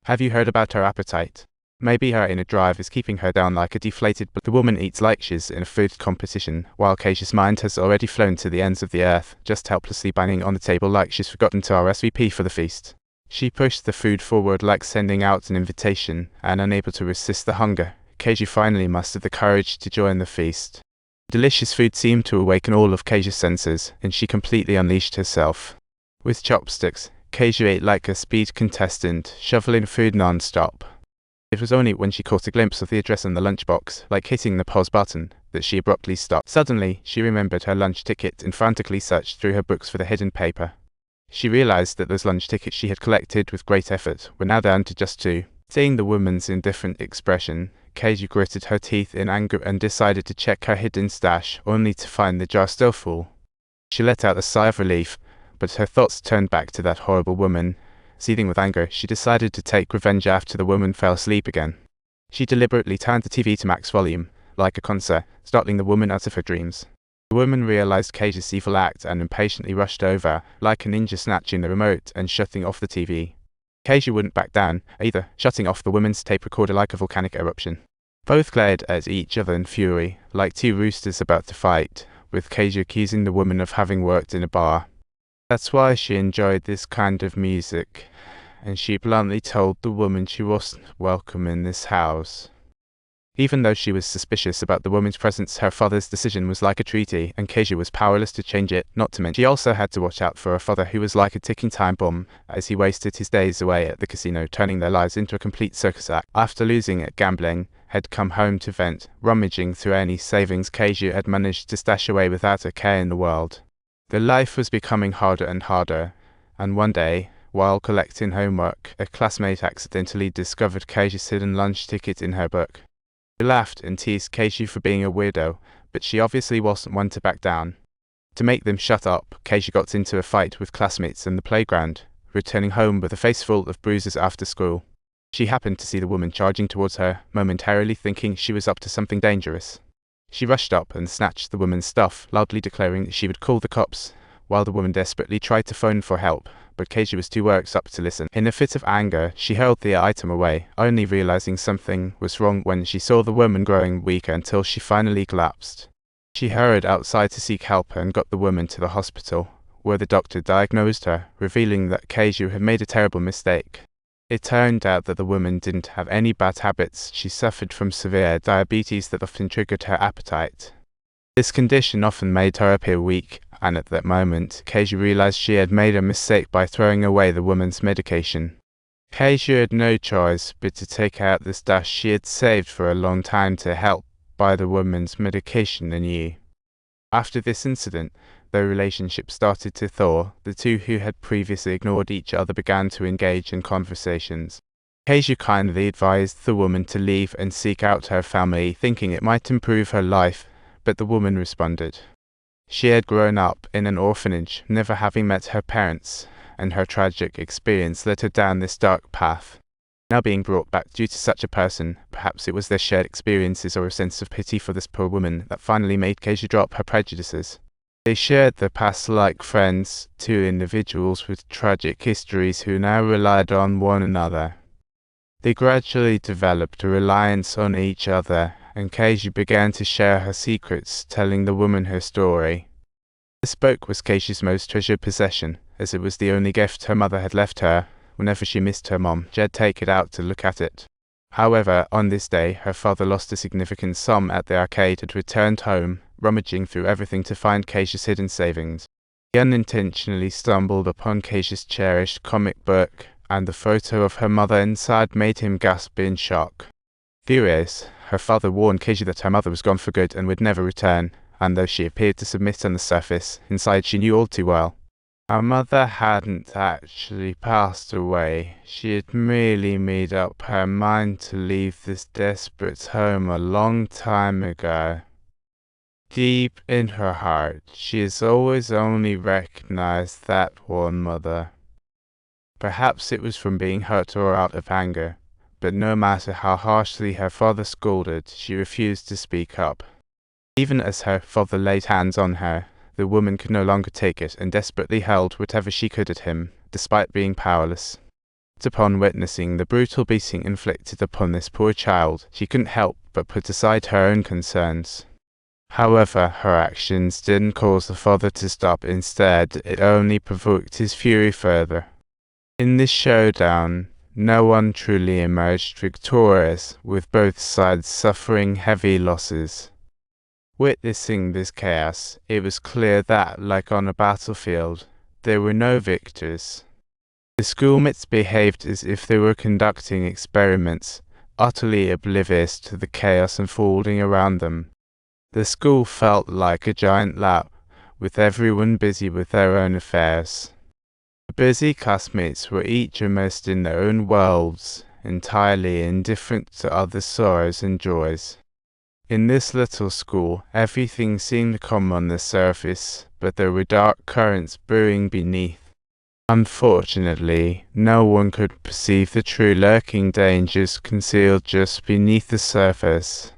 Have you heard about her appetite? Maybe her inner drive is keeping her down like a deflated balloon. The woman eats like she's in a food competition, while Keisha's mind has already flown to the ends of the earth, just helplessly banging on the table like she's forgotten to RSVP for the feast. She pushed the food forward like sending out an invitation, and unable to resist the hunger, Keisha finally mustered the courage to join the feast. Delicious food seemed to awaken all of Keisha's senses, and she completely unleashed herself. With chopsticks, Keisha ate like a speed contestant, shoveling food non-stop. It was only when she caught a glimpse of the address on the lunchbox, like hitting the pause button, that she abruptly stopped. Suddenly, she remembered her lunch ticket and frantically searched through her books for the hidden paper. She realized that those lunch tickets she had collected with great effort were now down to just 2. Seeing the woman's indifferent expression, Keisha gritted her teeth in anger and decided to check her hidden stash, only to find the jar still full. She let out a sigh of relief, but her thoughts turned back to that horrible woman. Seething with anger, she decided to take revenge after the woman fell asleep again. She deliberately turned the TV to max volume, like a concert, startling the woman out of her dreams. The woman realized Keisha's evil act and impatiently rushed over, like a ninja snatching the remote and shutting off the TV. Keisha wouldn't back down, either, shutting off the woman's tape recorder like a volcanic eruption. Both glared at each other in fury, like 2 roosters about to fight, with Keisha accusing the woman of having worked in a bar. That's why she enjoyed this kind of music, and she bluntly told the woman she wasn't welcome in this house. Even though she was suspicious about the woman's presence, her father's decision was like a treaty, and Keisha was powerless to change it, not to mention she also had to watch out for her father, who was like a ticking time bomb, as he wasted his days away at the casino, turning their lives into a complete circus act. After losing at gambling, had come home to vent, rummaging through any savings Keisha had managed to stash away without a care in the world. The life was becoming harder and harder, and one day, while collecting homework, a classmate accidentally discovered Keisha's hidden lunch ticket in her book. He laughed and teased Keisha for being a weirdo, but she obviously wasn't one to back down. To make them shut up, Keisha got into a fight with classmates in the playground, returning home with a face full of bruises after school. She happened to see the woman charging towards her, momentarily thinking she was up to something dangerous. She rushed up and snatched the woman's stuff, loudly declaring that she would call the cops, while the woman desperately tried to phone for help, but Keisha was too worked up to listen. In a fit of anger, she hurled the item away, only realizing something was wrong when she saw the woman growing weaker until she finally collapsed. She hurried outside to seek help and got the woman to the hospital, where the doctor diagnosed her, revealing that Keisha had made a terrible mistake. It turned out that the woman didn't have any bad habits. She suffered from severe diabetes that often triggered her appetite. This condition often made her appear weak, and at that moment, Keisha realized she had made a mistake by throwing away the woman's medication. Keisha had no choice but to take out the stash she had saved for a long time to help buy the woman's medication anew. After this incident, their relationship started to thaw. The two who had previously ignored each other began to engage in conversations. Keisha kindly advised the woman to leave and seek out her family, thinking it might improve her life, but the woman responded. She had grown up in an orphanage, never having met her parents, and her tragic experience led her down this dark path. Now being brought back due to such a person, perhaps it was their shared experiences or a sense of pity for this poor woman that finally made Keisha drop her prejudices. They shared their past like friends, 2 individuals with tragic histories who now relied on one another. They gradually developed a reliance on each other, and Keisha began to share her secrets, telling the woman her story. This book was Keisha's most treasured possession, as it was the only gift her mother had left her. Whenever she missed her mom, she'd take it out to look at it. However, on this day, her father lost a significant sum at the arcade and returned home, rummaging through everything to find Keisha's hidden savings. He unintentionally stumbled upon Keisha's cherished comic book, and the photo of her mother inside made him gasp in shock. Furious, her father warned Keisha that her mother was gone for good and would never return, and though she appeared to submit on the surface, inside she knew all too well. Her mother hadn't actually passed away. She had merely made up her mind to leave this desperate home a long time ago. Deep in her heart, she has always only recognized that one mother. Perhaps it was from being hurt or out of anger, but no matter how harshly her father scolded, she refused to speak up. Even as her father laid hands on her, the woman could no longer take it and desperately hurled whatever she could at him, despite being powerless. Upon witnessing the brutal beating inflicted upon this poor child, she couldn't help but put aside her own concerns. However, her actions didn't cause the father to stop. Instead, it only provoked his fury further. In this showdown, no one truly emerged victorious, with both sides suffering heavy losses. Witnessing this chaos, it was clear that, like on a battlefield, there were no victors. The schoolmates behaved as if they were conducting experiments, utterly oblivious to the chaos unfolding around them. The school felt like a giant lab, with everyone busy with their own affairs. The busy classmates were each immersed in their own worlds, entirely indifferent to others' sorrows and joys. In this little school, everything seemed calm on the surface, but there were dark currents brewing beneath. Unfortunately, no one could perceive the true lurking dangers concealed just beneath the surface.